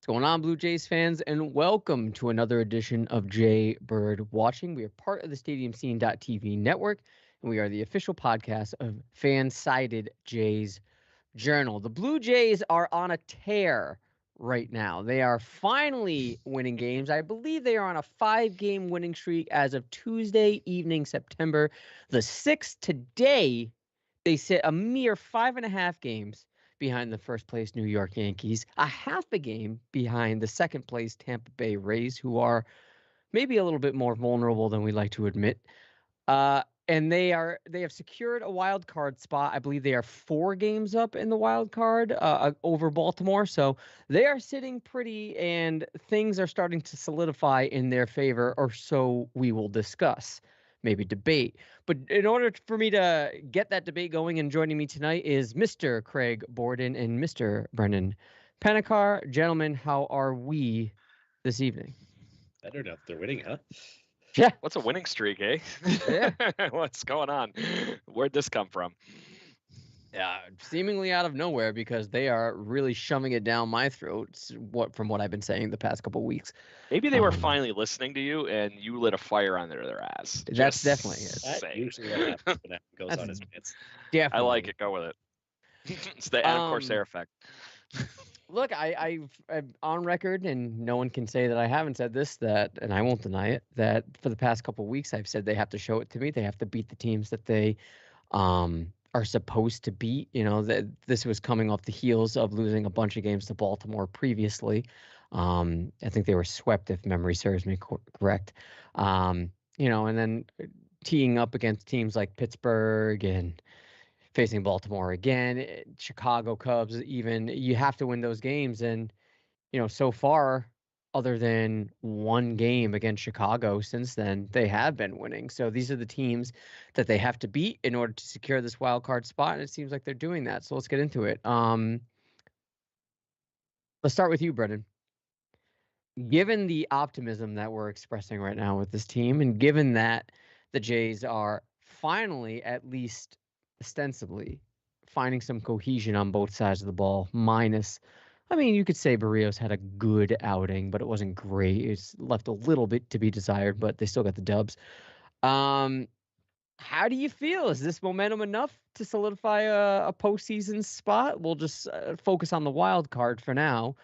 What's going on, Blue Jays fans, and welcome to another edition of Jay Bird Watching. We are part of the StadiumScene.tv network, and we are the official podcast of Fan-Sided Jays Journal. The Blue Jays are on a tear right now. They are finally winning games. I believe they are on a 5-game winning streak as of Tuesday evening, September the 6th. Today, they sit a mere 5.5 games behind the first place New York Yankees, a half a game behind the second place Tampa Bay Rays, who are maybe a little bit more vulnerable than we like to admit. And they have secured a wild card spot. I believe they are 4 games up in the wild card over Baltimore. So they are sitting pretty, and things are starting to solidify in their favor, or so we will discuss, maybe debate. But in order for me to get that debate going, and joining me tonight is Mr. Craig Borden and Mr. Brennan Panikar. Gentlemen, how are we this evening? Better know if they're winning, huh? Yeah. What's a winning streak, eh? Yeah. What's going on? Where'd this come from? Yeah, seemingly out of nowhere, because they are really shoving it down my throat. From what I've been saying the past couple of weeks. Maybe they were finally listening to you, and you lit a fire under their ass. That's definitely it. That's usually what happens when that goes on his pants. Definitely. I like it. Go with it. It's the Adam Corsair effect. Look, I'm on record, and no one can say that I haven't said this, and I won't deny it, that for the past couple of weeks I've said they have to show it to me. They have to beat the teams that they are supposed to beat. You know, that this was coming off the heels of losing a bunch of games to Baltimore previously. I think they were swept, if memory serves me correct. And then teeing up against teams like Pittsburgh and facing Baltimore again, Chicago Cubs, even. You have to win those games. And, so far, other than one game against Chicago since then, they have been winning. So these are the teams that they have to beat in order to secure this wild card spot. And it seems like they're doing that. So let's get into it. Let's start with you, Brendan. Given the optimism that we're expressing right now with this team, and given that the Jays are finally, at least ostensibly, finding some cohesion on both sides of the ball, you could say Barrios had a good outing, but it wasn't great. It's left a little bit to be desired, but they still got the dubs. How do you feel? Is this momentum enough to solidify a postseason spot? We'll just focus on the wild card for now.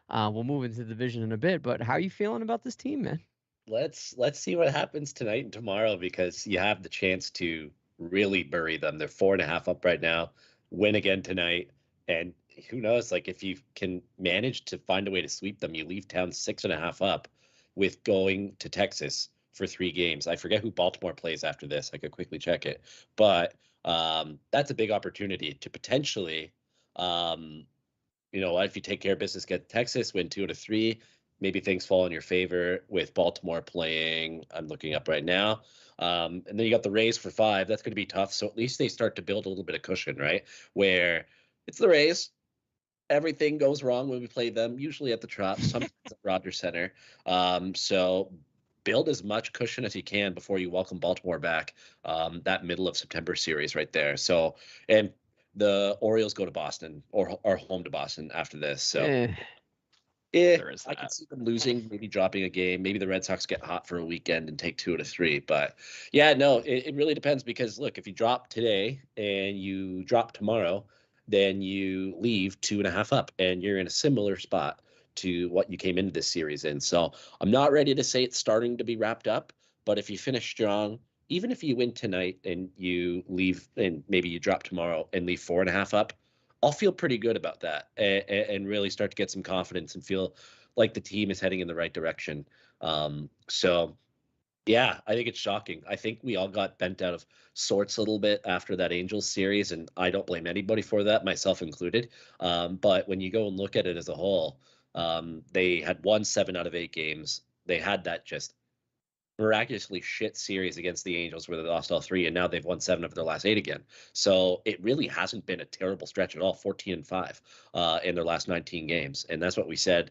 We'll move into the division in a bit, but how are you feeling about this team, man? Let's see what happens tonight and tomorrow, because you have the chance to really bury them. They're 4.5 up right now. Win again tonight, and who knows? Like, if you can manage to find a way to sweep them, you leave town 6.5 up with going to Texas for 3 games. I forget who Baltimore plays after this. I could quickly check it, but that's a big opportunity to potentially. If you take care of business, get Texas, win 2 out of 3, maybe things fall in your favor with Baltimore playing. I'm looking up right now. And then you got the Rays for 5. That's going to be tough. So at least they start to build a little bit of cushion, right? Where it's the Rays. Everything goes wrong when we play them, usually at the Trop, sometimes at Rogers Center. So build as much cushion as you can before you welcome Baltimore back. That middle of September series right there. So, and the Orioles go to Boston, or are home to Boston after this. So I can see them losing, maybe dropping a game. Maybe the Red Sox get hot for a weekend and take 2 out of 3. But yeah, no, it really depends, because look, if you drop today and you drop tomorrow, then you leave 2.5 up, and you're in a similar spot to what you came into this series in. So I'm not ready to say it's starting to be wrapped up, but if you finish strong, even if you win tonight and you leave, and maybe you drop tomorrow and leave 4.5 up, I'll feel pretty good about that, and really start to get some confidence and feel like the team is heading in the right direction. So yeah, I think it's shocking. I think we all got bent out of sorts a little bit after that Angels series, and I don't blame anybody for that, myself included. But when you go and look at it as a whole, they had won 7 out of 8 games. They had that just miraculously shit series against the Angels where they lost all 3, and now they've won 7 of their last 8 again. So it really hasn't been a terrible stretch at all. 14-5 in their last 19 games, and that's what we said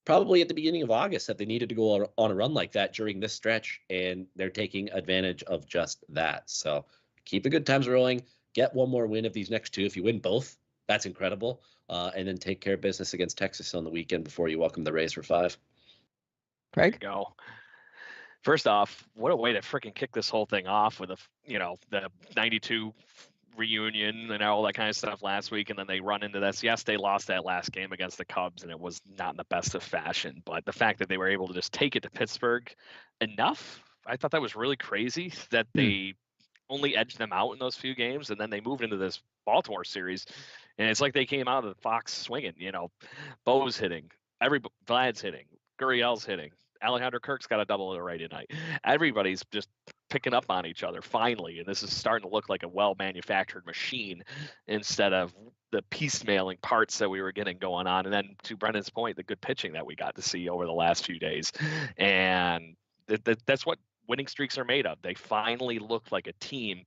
probably at the beginning of August, that they needed to go on a run like that during this stretch, and they're taking advantage of just that. So keep the good times rolling. Get one more win of these next 2. If you win both, That's incredible. And then take care of business against Texas on the weekend before you welcome the Rays for 5. There you Craig? go. First off, what a way to freaking kick this whole thing off with the 92 reunion and all that kind of stuff last week, and then they run into this. Yes, they lost that last game against the Cubs, and it was not in the best of fashion. But the fact that they were able to just take it to Pittsburgh enough, I thought that was really crazy that they only edged them out in those few games, and then they moved into this Baltimore series, and it's like they came out of the Fox swinging. Bo's hitting, Vlad's hitting, Gurriel's hitting. Alejandro Kirk's got a double right tonight. Everybody's just picking up on each other finally, and this is starting to look like a well-manufactured machine instead of the piecemealing parts that we were getting going on. And then to Brendan's point, the good pitching that we got to see over the last few days, and that's what winning streaks are made of. They finally look like a team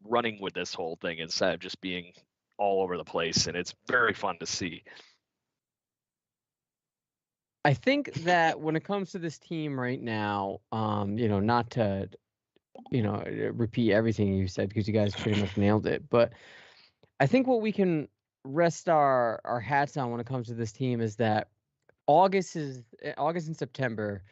running with this whole thing instead of just being all over the place, and it's very fun to see. I think that when it comes to this team right now, not to, repeat everything you said because you guys pretty much nailed it, but I think what we can rest our hats on when it comes to this team is that August and September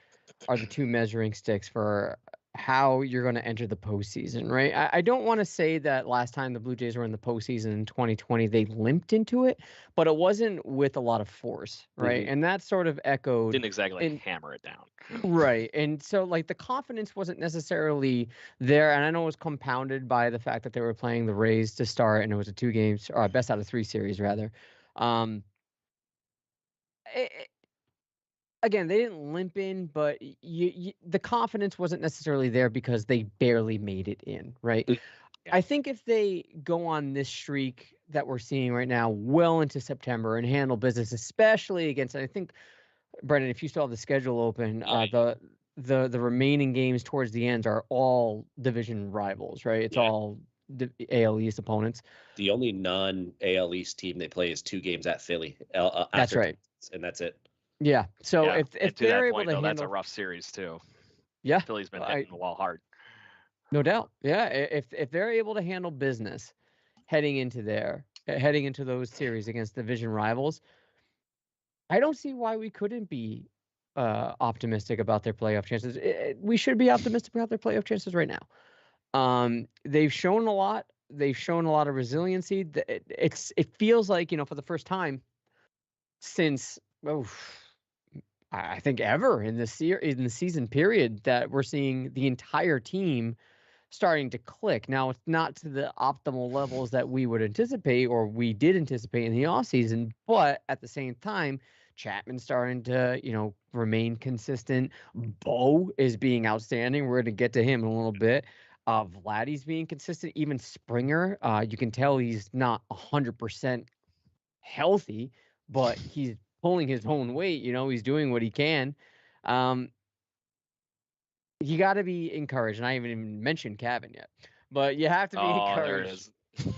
are the two measuring sticks for how you're going to enter the postseason, right? I don't want to say that last time the Blue Jays were in the postseason in 2020, they limped into it, but it wasn't with a lot of force, right? Mhm. And that sort of echoed. Didn't exactly hammer it down. Right. And so, like, the confidence wasn't necessarily there. And I know it was compounded by the fact that they were playing the Rays to start, and it was a 2 games, or a best out of 3 series, rather. Again, they didn't limp in, but the confidence wasn't necessarily there because they barely made it in, right? Yeah. I think if they go on this streak that we're seeing right now well into September and handle business, especially against, I think, Brendan, if you still have the schedule open, the remaining games towards the end are all division rivals, right? It's all AL East opponents. The only non-AL East team they play is 2 games at Philly. That's right. And that's it. Yeah. So Yeah. if to they're that able point, to though, handle, that's a rough series too. Yeah, Philly's been hitting the wall hard. No doubt. Yeah. If they're able to handle business heading into those series against division rivals, I don't see why we couldn't be optimistic about their playoff chances. We should be optimistic about their playoff chances right now. They've shown a lot. They've shown a lot of resiliency. It feels like, for the first time since I think ever in the season period that we're seeing the entire team starting to click. Now, it's not to the optimal levels that we would anticipate or we did anticipate in the offseason, but at the same time, Chapman's starting to, remain consistent. Bo is being outstanding. We're going to get to him in a little bit. Vladdy's being consistent. Even Springer, you can tell he's not 100% healthy, but he's pulling his own weight. He's doing what he can. You got to be encouraged, and I haven't even mentioned Cavan yet, but you have to be encouraged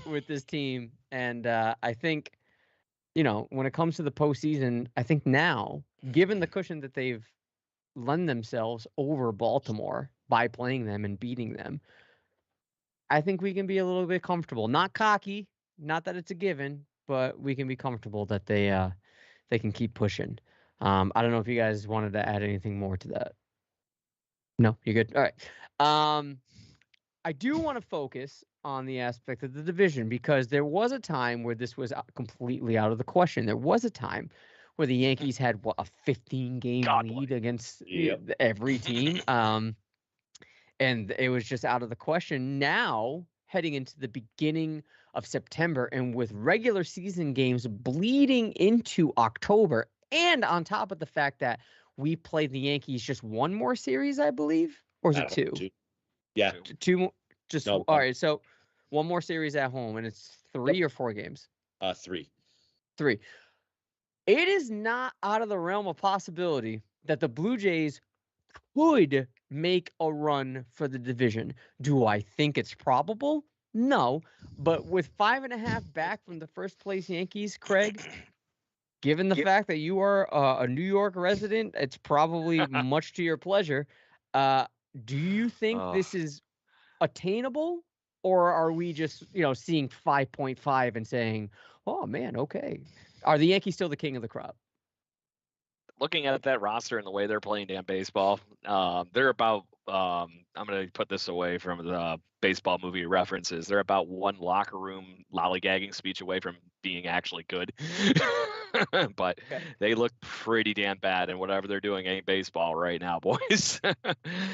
with this team. And I think, when it comes to the postseason, I think now, given the cushion that they've lent themselves over Baltimore by playing them and beating them, I think we can be a little bit comfortable. Not cocky, not that it's a given, but we can be comfortable that they can keep pushing. I don't know if you guys wanted to add anything more to that. No, you're good. All right. I do want to focus on the aspect of the division because there was a time where this was completely out of the question. There was a time where the Yankees had a 15-game lead against every team. And it was just out of the question. Now, heading into the beginning of September and with regular season games bleeding into October, and on top of the fact that we played the Yankees just one more series, I believe, or is it 2? 2. Yeah. 2 more. Just no, all right. So one more series at home, and it's 3 or 4 games. 3. 3. It is not out of the realm of possibility that the Blue Jays could make a run for the division. Do I think it's probable? No. But with 5.5 back from the first place Yankees, Craig, given the fact that you are a New York resident, it's probably much to your pleasure. Do you think this is attainable, or are we just, seeing 5.5 and saying, Oh man, okay. Are the Yankees still the king of the crop? Looking at that roster and the way they're playing damn baseball, they're about. I'm going to put this away from the baseball movie references. They're about one locker room lollygagging speech away from being actually good. But Okay. they look pretty damn bad, and whatever they're doing ain't baseball right now, boys.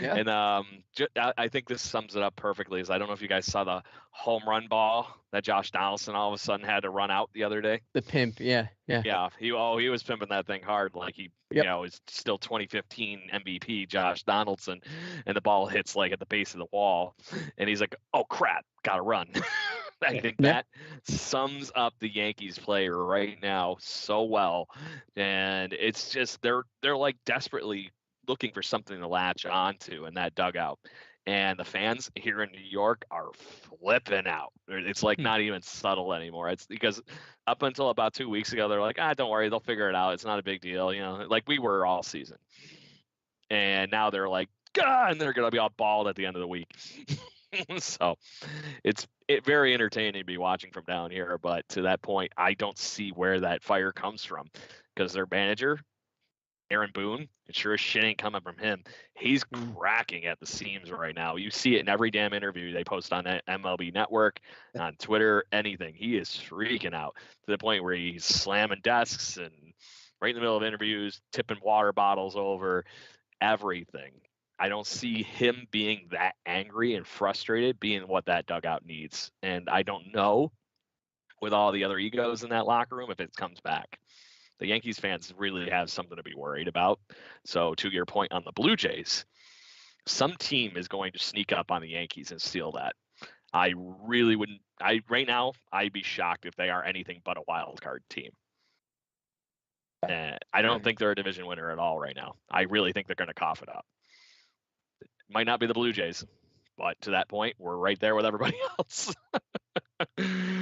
Yeah. And I think this sums it up perfectly. Is I don't know if you guys saw the home run ball that Josh Donaldson all of a sudden had to run out the other day. The pimp, yeah. Yeah, he was pimping that thing hard, like he is still 2015 MVP Josh Donaldson, and the ball hits like at the base of the wall, and he's like, "Oh crap, gotta run." I think that sums up the Yankees play right now so well, and it's just they're like desperately looking for something to latch onto in that dugout. And the fans here in New York are flipping out. It's like not even subtle anymore. It's because up until about 2 weeks ago, they're like, don't worry, they'll figure it out. It's not a big deal, like we were all season. And now they're like, God, and they're gonna be all bald at the end of the week. So it's very entertaining to be watching from down here. But to that point, I don't see where that fire comes from, because their manager, Aaron Boone, and sure as shit ain't coming from him. He's cracking at the seams right now. You see it in every damn interview they post on MLB Network, on Twitter, anything. He is freaking out to the point where he's slamming desks and right in the middle of interviews, tipping water bottles over, everything. I don't see him being that angry and frustrated being what that dugout needs. And I don't know, with all the other egos in that locker room, if it comes back. The Yankees fans really have something to be worried about. So to your point on the Blue Jays, some team is going to sneak up on the Yankees and steal that. I really wouldn't. Right now, I'd be shocked if they are anything but a wild card team. I don't think they're a division winner at all right now. I really think they're going to cough it up. It might not be the Blue Jays, but to that point, we're right there with everybody else.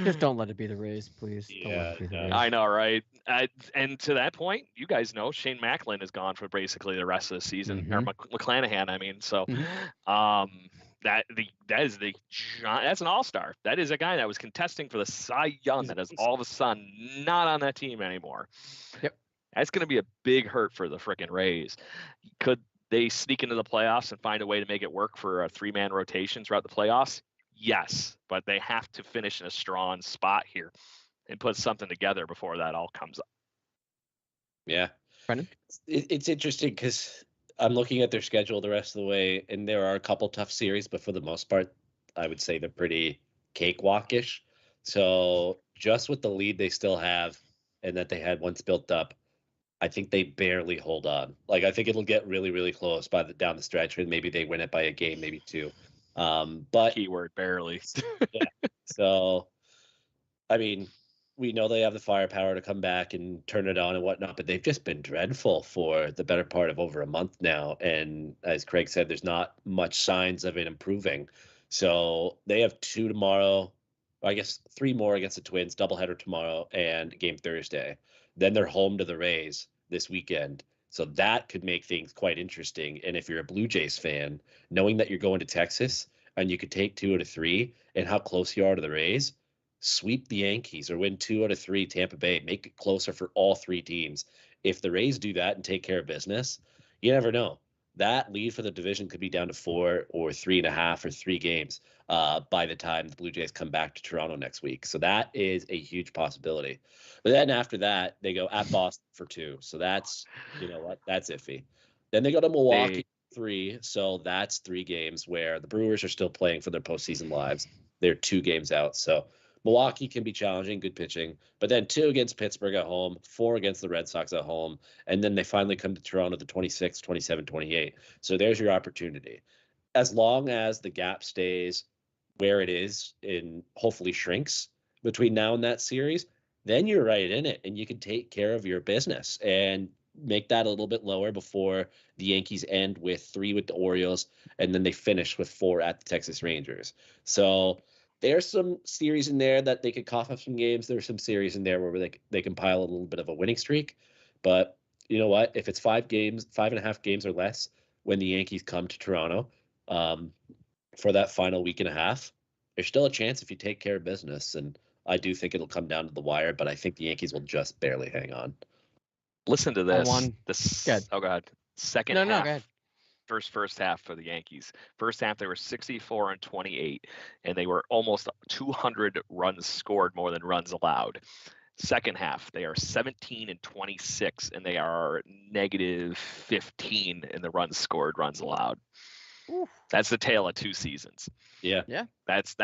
Just don't let it be the Rays, please. Don't let Yeah, it be the no. Rays. I know, right? And to that point, you guys know Shane Macklin is gone for basically the rest of the season, or McClanahan, I mean. So, that's an all-star. That is a guy that was contesting for the Cy Young that is all of a sudden not on that team anymore. Yep. That's going to be a big hurt for the frickin' Rays. Could they sneak into the playoffs and find a way to make it work for a 3-man rotation throughout the playoffs? Yes, but they have to finish in a strong spot here and put something together before that all comes up. Yeah. Brendan? It's interesting because I'm looking at their schedule the rest of the way, and there are a couple tough series, but for the most part, I would say they're pretty cakewalkish. So just with the lead they still have and that they had once built up, I think they barely hold on. Like, I think it'll get really, really close down the stretch, and maybe they win it by a game, maybe two. But keyword barely. yeah. So, I mean, we know they have the firepower to come back and turn it on and whatnot, but they've just been dreadful for the better part of over a month now. And as Craig said, there's not much signs of it improving. So they have 2 tomorrow, I guess 3 more against the Twins, doubleheader tomorrow and game Thursday. Then they're home to the Rays this weekend. So that could make things quite interesting. And if you're a Blue Jays fan, knowing that you're going to Texas and you could take 2 out of 3 and how close you are to the Rays, sweep the Yankees or win 2 out of 3 Tampa Bay, make it closer for all 3 teams. If the Rays do that and take care of business, you never know. That lead for the division could be down to 4 or 3.5 or 3 games by the time the Blue Jays come back to Toronto next week. So that is a huge possibility. But then after that, they go at Boston for 2. So that's, you know what, that's iffy. Then they go to Milwaukee 3. So that's 3 games where the Brewers are still playing for their postseason lives. They're 2 games out. So Milwaukee can be challenging, good pitching, but then 2 against Pittsburgh at home, 4 against the Red Sox at home, and then they finally come to Toronto the 26th, 27, 28. So there's your opportunity. As long as the gap stays where it is and hopefully shrinks between now and that series, then you're right in it and you can take care of your business and make that a little bit lower before the Yankees end with 3 with the Orioles, and then they finish with 4 at the Texas Rangers. So there's some series in there that they could cough up some games. There's some series in there where they can pile a little bit of a winning streak. But you know what? If it's 5 games, 5.5 games or less, when the Yankees come to Toronto for that final week and a half, there's still a chance if you take care of business. And I do think it'll come down to the wire, but I think the Yankees will just barely hang on. Listen to this. Good. Oh god. Second No, half. go ahead. First half for the Yankees. First half they were 64-28, and they were almost 200 runs scored more than runs allowed. Second half they are 17-26, and they are -15 in the runs scored, runs allowed. Oof. That's the tale of 2 seasons. Yeah. That's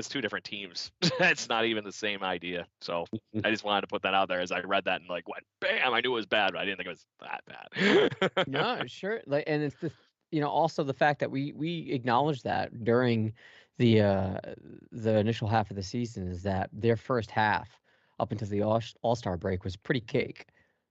two different teams. That's not even the same idea. So I just wanted to put that out there as I read that and like went bam. I knew it was bad, but I didn't think it was that bad. No, sure. Like, and it's also the fact that we acknowledged that during the initial half of the season is that their first half up until the All-Star break was pretty cake.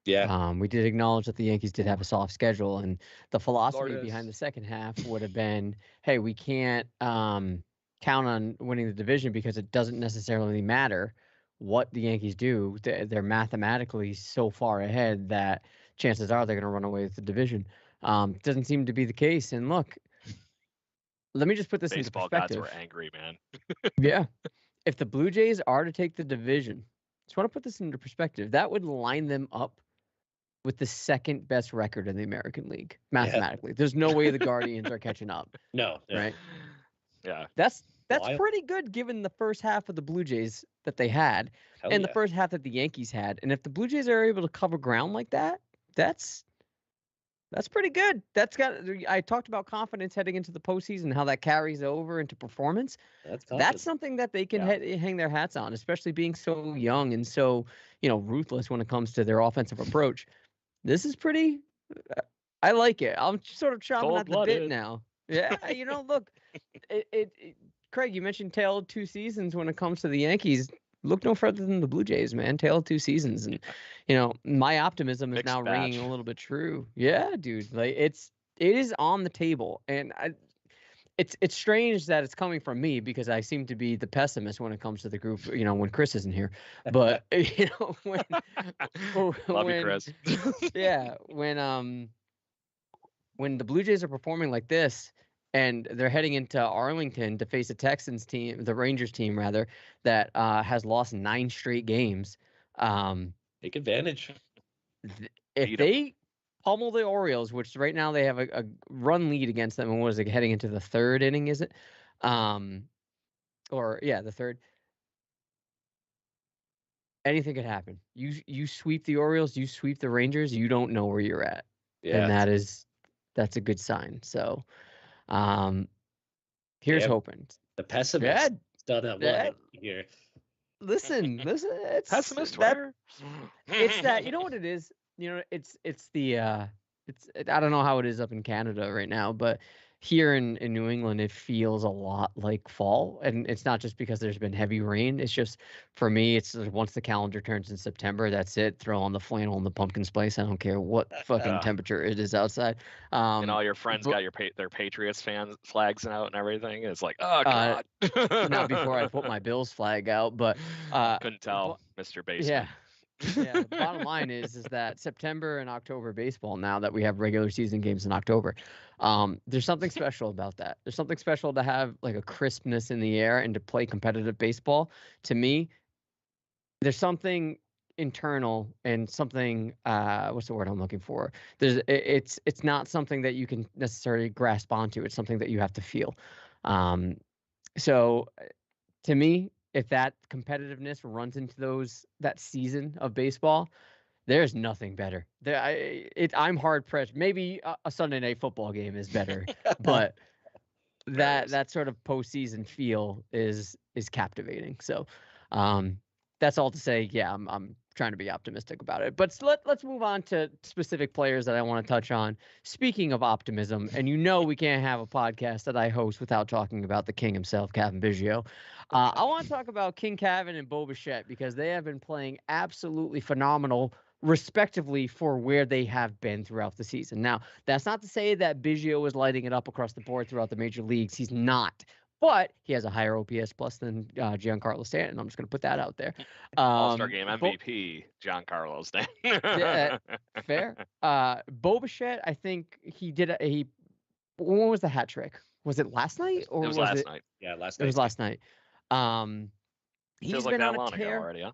Yeah. We did acknowledge that the Yankees did have a soft schedule, and the philosophy Florida's. behind the second half would have been, hey, we can't count on winning the division because it doesn't necessarily matter what the Yankees do. They're mathematically so far ahead that chances are they're going to run away with the division. Doesn't seem to be the case. And look, let me just put this into Baseball perspective. gods were angry, man. Yeah. If the Blue Jays are to take the division, just want to put this into perspective, that would line them up with the second best record in the American League, mathematically. There's no way the Guardians are catching up. No. Right? Yeah. That's Wild. pretty good given the first half of the Blue Jays that they had Hell and yeah. the first half that the Yankees had. And if the Blue Jays are able to cover ground like that, that's pretty good. I talked about confidence heading into the postseason, how that carries over into performance. That's something that they can hang their hats on, especially being so young and so, ruthless when it comes to their offensive approach. This is pretty. I like it. I'm sort of chomping at the bit now. Yeah, look, Craig, you mentioned tale of 2 seasons when it comes to the Yankees. Look no further than the Blue Jays, man. Tale of 2 seasons, and my optimism is Mixed now batch. ringing a little bit true. Yeah, dude, like it is on the table, and it's strange that it's coming from me because I seem to be the pessimist when it comes to the group. When Chris isn't here, but when Love you, Chris. yeah, when the Blue Jays are performing like this and they're heading into Arlington to face the Rangers team rather, that has lost 9 straight games. Take advantage. If they pummel the Orioles, which right now they have a run lead against them, and what is it, heading into the 3rd inning, is it? The 3rd. Anything could happen. You sweep the Orioles, you sweep the Rangers, you don't know where you're at. Yeah. And that's a good sign. So here's hoping. The pessimist done at one here. Listen, it's pessimist Twitter. It's that, you know what it is? It's the I don't know how it is up in Canada right now, but here in New England, it feels a lot like fall. And it's not just because there's been heavy rain. It's just, for me, it's once the calendar turns in September, that's it. Throw on the flannel and the pumpkin spice. I don't care what fucking temperature it is outside. And all your friends got their Patriots flags out and everything. It's like, oh god. Not before I put my Bills flag out, but couldn't tell, Mr. Basement. Yeah. Yeah, the bottom line is that September and October baseball, now that we have regular season games in October, there's something special about that. There's something special to have like a crispness in the air and to play competitive baseball. To me, there's something internal and something what's the word I'm looking for? It's not something that you can necessarily grasp onto. It's something that you have to feel. So to me, if that competitiveness runs into that season of baseball, there's nothing better. I'm hard pressed. Maybe a Sunday night football game is better, but that sort of postseason feel is captivating. So that's all to say. Yeah, I'm trying to be optimistic about it. But let's move on to specific players that I want to touch on. Speaking of optimism, and we can't have a podcast that I host without talking about the king himself, Kevin Biggio. I want to talk about King Kevin and Bo Bichette because they have been playing absolutely phenomenal, respectively, for where they have been throughout the season. Now, that's not to say that Biggio is lighting it up across the board throughout the major leagues. He's not. But he has a higher OPS plus than Giancarlo Stanton. I'm just going to put that out there. All-Star Game MVP, Giancarlo Stanton. Yeah, fair. Bo Bichette, I think he did when was the hat trick? Was it last night? Or it was last night. Yeah, last night. It was last night. He's Feels like been that on a long ago tear. already, huh?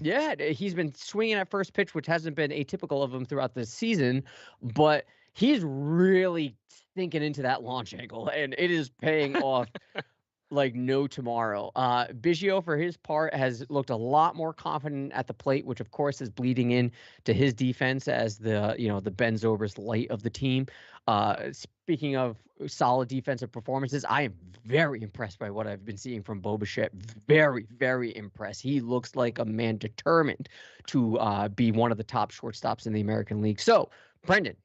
Yeah, he's been swinging at first pitch, which hasn't been atypical of him throughout the season, but he's really thinking into that launch angle, and it is paying off like no tomorrow. Biggio, for his part, has looked a lot more confident at the plate, which of course is bleeding in to his defense as the Ben Zobrist light of the team. Speaking of solid defensive performances, I am very impressed by what I've been seeing from Bo Bichette. Very, very impressed. He looks like a man determined to be one of the top shortstops in the American League. So, Brendan,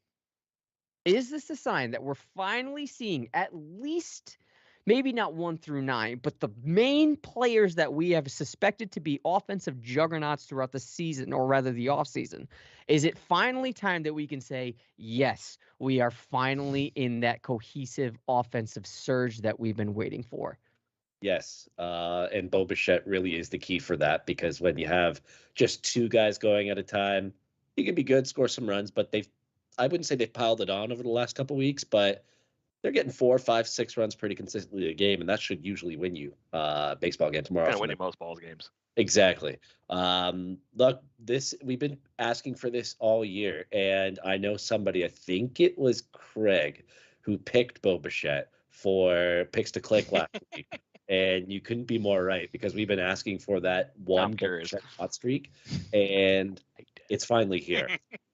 is this a sign that we're finally seeing at least maybe not 1 through 9, but the main players that we have suspected to be offensive juggernauts throughout the season, or rather the offseason? Is it finally time that we can say, yes, we are finally in that cohesive offensive surge that we've been waiting for? Yes, and Bo Bichette really is the key for that, because when you have just two guys going at a time, you can be good, score some runs, but I wouldn't say they've piled it on over the last couple weeks, but they're getting 4, 5, 6 runs pretty consistently a game, and that should usually win you baseball game tomorrow. Kind of winning most balls games. Exactly. Look, we've been asking for this all year, and I know somebody, I think it was Craig, who picked Bo Bichette for picks to click last week. And you couldn't be more right, because we've been asking for that one Bo Bichette hot streak, and it's finally here.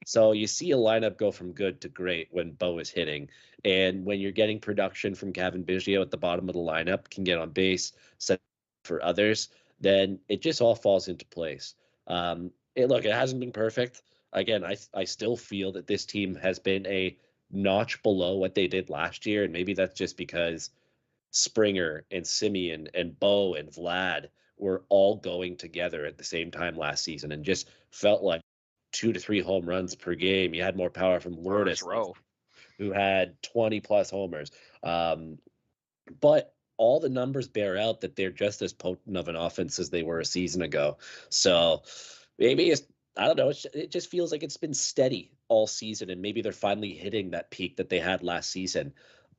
So you see a lineup go from good to great when Bo is hitting, and when you're getting production from Cavan Biggio at the bottom of the lineup, can get on base, set for others, then it just all falls into place. Look, it hasn't been perfect. Again, I still feel that this team has been a notch below what they did last year, and maybe that's just because Springer and Simeon and Bo and Vlad were all going together at the same time last season, and just felt like 2 to 3 home runs per game. You had more power from Lourdes, who had 20 plus homers. But all the numbers bear out that they're just as potent of an offense as they were a season ago. So maybe I don't know. It just feels like it's been steady all season, and maybe they're finally hitting that peak that they had last season.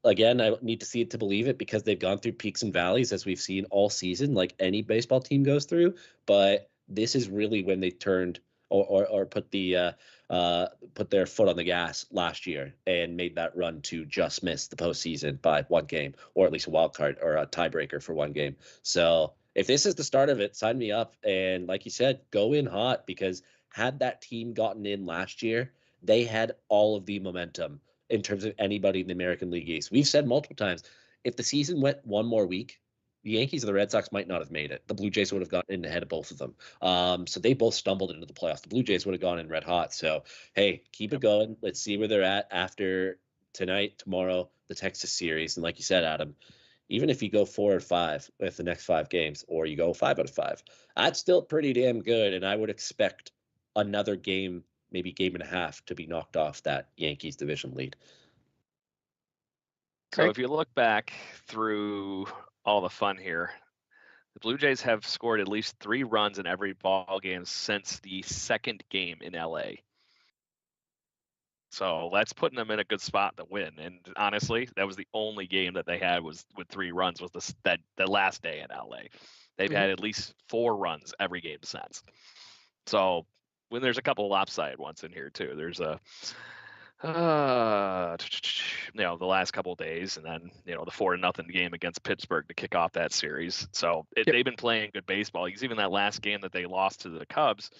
Again, I need to see it to believe it, because they've gone through peaks and valleys, as we've seen all season, like any baseball team goes through. But this is really when they turned or put their foot on the gas last year and made that run to just miss the postseason by 1 game, or at least a wild card or a tiebreaker for 1 game. So if this is the start of it, sign me up. And like you said, go in hot, because had that team gotten in last year, they had all of the momentum in terms of anybody in the American League East. We've said multiple times, if the season went 1 more week, the Yankees and the Red Sox might not have made it. The Blue Jays would have gotten in ahead of both of them. So they both stumbled into the playoffs. The Blue Jays would have gone in red hot. So, hey, keep it going. Let's see where they're at after tonight, tomorrow, the Texas series. And like you said, Adam, even if you go 4 or 5 with the next 5 games, or you go 5 out of 5, that's still pretty damn good. And I would expect another game, maybe game and a half, to be knocked off that Yankees division lead. So if you look back through all the fun here, the Blue Jays have scored at least 3 runs in every ball game since the second game in LA. So that's putting them in a good spot to win. And honestly, that was the only game that they had was with 3 runs, was the last day in LA. They've had at least 4 runs every game since. So when there's a couple of lopsided ones in here too, there's the last couple of days, and then the 4-0 game against Pittsburgh to kick off that series. So they've been playing good baseball. Because even that last game that they lost to the Cubs,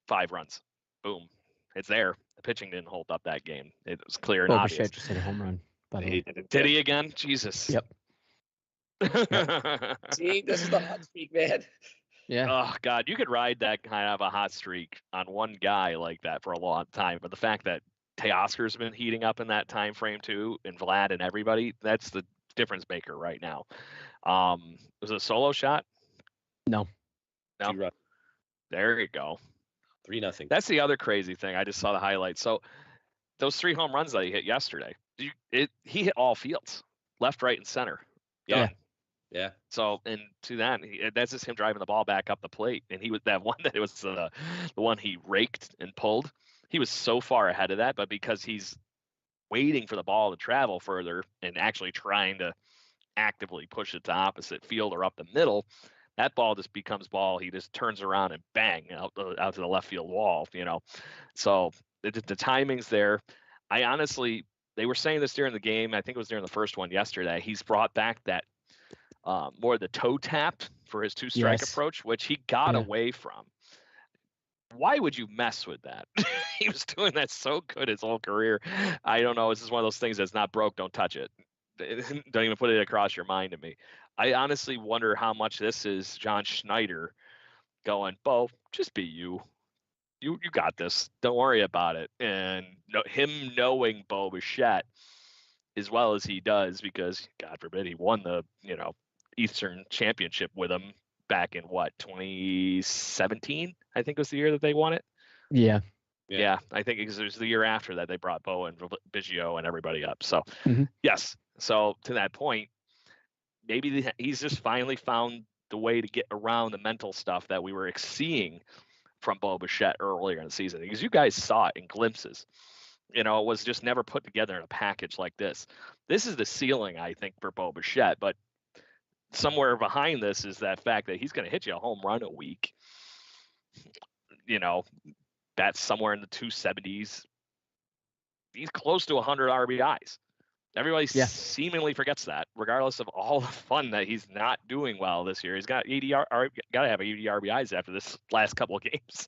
5 runs, boom, it's there. The pitching didn't hold up that game. It was clear and obvious. Bichette just hit a home run. By the way, did he again? Jesus. Yep. See, this is the hot streak, man. Yeah. Oh God, you could ride that kind of a hot streak on one guy like that for a long time, but the fact that Teoscar's been heating up in that time frame too, and Vlad and everybody, that's the difference maker right now. Was it a solo shot? No. There you go. 3-0. That's the other crazy thing. I just saw the highlights. So those 3 home runs that he hit yesterday, he hit all fields, left, right, and center. Yeah. So, and to that, that's just him driving the ball back up the plate. And he was that one that it was the one he raked and pulled. He was so far ahead of that, but because he's waiting for the ball to travel further and actually trying to actively push it to opposite field or up the middle, That ball just becomes ball. He just turns around and bang out to the left field wall, So the timing's there. I honestly, they were saying this during the game. I think it was during the first one yesterday. He's brought back that more the toe tap for his two-strike approach, which he got away from. Why would you mess with that? He was doing that so good his whole career. I don't know. This is one of those things that's not broke, don't touch it. Don't even put it across your mind to me. I honestly wonder how much this is John Schneider going, Bo, just be you. You got this. Don't worry about it. And him knowing Bo Bichette as well as he does, because God forbid he won the Eastern Championship with him back in 2017, I think was the year that they won it. Yeah, I think it was the year after that they brought Bo and Biggio and everybody up. So yes, so to that point, maybe he's just finally found the way to get around the mental stuff that we were seeing from Bo Bichette earlier in the season, because you guys saw it in glimpses. It was just never put together in a package like this. This is the ceiling, I think, for Bo Bichette, but somewhere behind this is that fact that he's going to hit you a home run a week. That's somewhere in the 270s. He's close to 100 RBIs. Everybody seemingly forgets that, regardless of all the fun that he's not doing well this year. He's got got to have 80 RBIs after this last couple of games.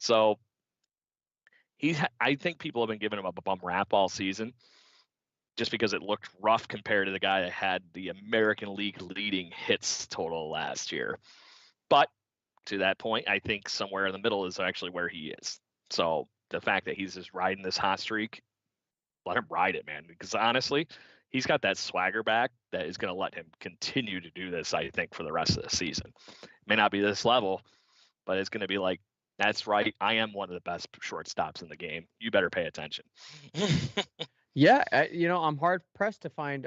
So I think people have been giving him a bum rap all season, just because it looked rough compared to the guy that had the American League leading hits total last year. But to that point, I think somewhere in the middle is actually where he is. So the fact that he's just riding this hot streak, let him ride it, man. Because honestly, he's got that swagger back that is going to let him continue to do this, I think, for the rest of the season. May not be this level, but it's going to be like, that's right, I am one of the best shortstops in the game. You better pay attention. Yeah, I'm hard pressed to find.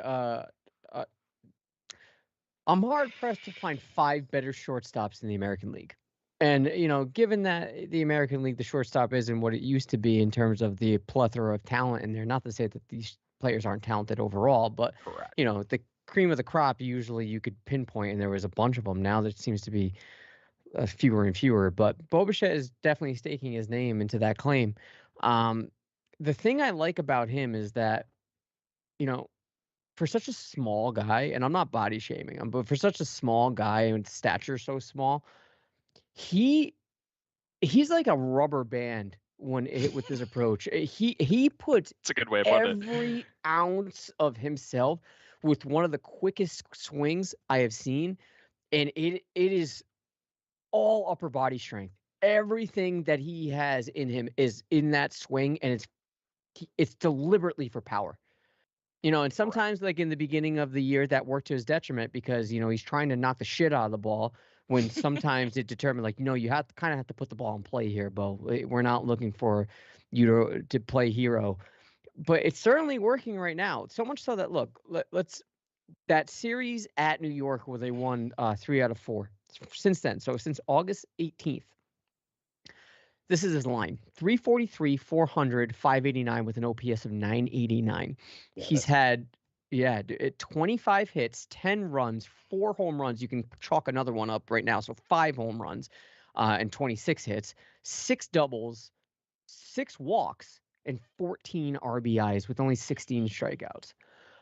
I'm hard pressed to find 5 better shortstops in the American League. And given that the American League, the shortstop isn't what it used to be in terms of the plethora of talent in there. Not to say that these players aren't talented overall, but correct. The cream of the crop usually you could pinpoint, and there was a bunch of them. Now there seems to be fewer and fewer. But Bo Bichette is definitely staking his name into that claim. The thing I like about him is that, for such a small guy, and I'm not body shaming him, but for such a small guy and stature so small, he's like a rubber band when hit with his approach. He puts it's a good way of putting every ounce of himself with one of the quickest swings I have seen, and it is all upper body strength. Everything that he has in him is in that swing, and it's deliberately for power. And sometimes, like in the beginning of the year, that worked to his detriment because, he's trying to knock the shit out of the ball when sometimes it determined, like, you have to put the ball in play here, Bo. We're not looking for you to play hero. But it's certainly working right now. So much so that, look, let's that series at New York where they won 3 out of 4 since then. So since August 18th. This is his line: 343, 400, 589 with an OPS of 989. Yeah, he's had 25 hits, 10 runs, 4 home runs. You can chalk another one up right now. So 5 home runs and 26 hits, 6 doubles, 6 walks, and 14 RBIs with only 16 strikeouts.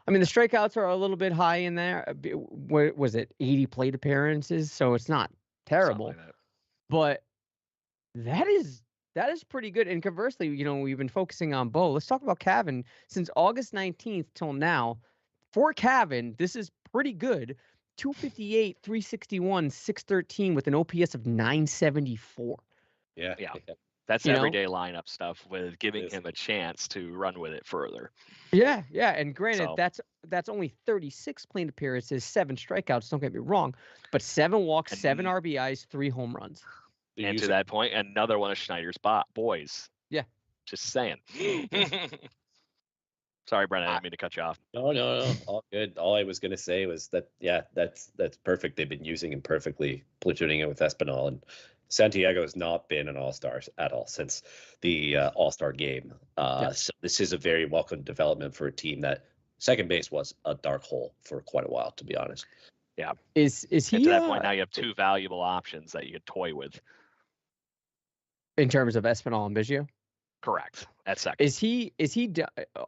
I mean, the strikeouts are a little bit high in there. What was it? 80 plate appearances. So it's not terrible, like but that is pretty good. And conversely, we've been focusing on Bo. Let's talk about Cavan. Since August 19th till now, for Cavan, this is pretty good. 258, 361, 613 with an OPS of 974. Yeah. That's everyday lineup stuff with giving him a chance to run with it further. Yeah. And granted, that's only 36 plate appearances, 7 strikeouts. Don't get me wrong, but 7 walks, 7 RBIs, 3 home runs. And to that point, another one of Schneider's boys. Yeah. Just saying. Sorry, Brennan, I didn't mean to cut you off. No. All good. All I was going to say was that, that's perfect. They've been using him perfectly, platooning it with Espinal. And Santiago has not been an all-star at all since the all-star game. So this is a very welcome development for a team that second base was a dark hole for quite a while, to be honest. Yeah. Is And he to that point, now you have two valuable options that you could toy with. in terms of Espinal and Biggio? Correct. At second. Is he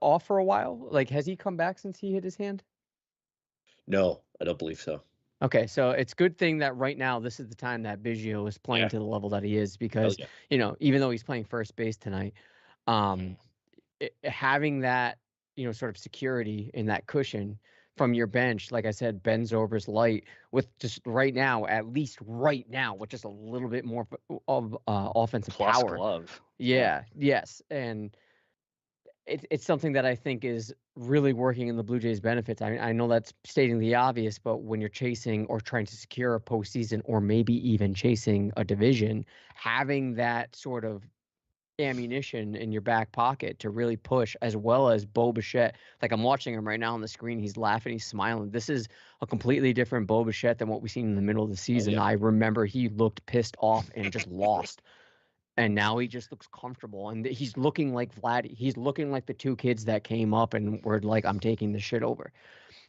off for a while? Like, has he come back since he hit his hand? No, I don't believe so. Okay, so it's good thing that right now this is the time that Biggio is playing to the level that he is, because even though he's playing first base tonight, having that sort of security in that cushion from your bench, like I said, Ben Zobrist light with just right now, at least right now, with just a little bit more of offensive plus power. glove. Yes, and it's something that I think is really working in the Blue Jays' benefits. I know that's stating the obvious, but when you're chasing or trying to secure a postseason, or maybe even chasing a division, having that sort of ammunition in your back pocket to really push, as well as Bo Bichette. Like, I'm watching him right now on the screen. He's laughing. He's smiling. This is a completely different Bo Bichette than what we've seen in the middle of the season. I remember he looked pissed off and just lost. And now he just looks comfortable, and he's looking like Vladdy. He's looking like the two kids that came up and were like, "I'm taking this shit over."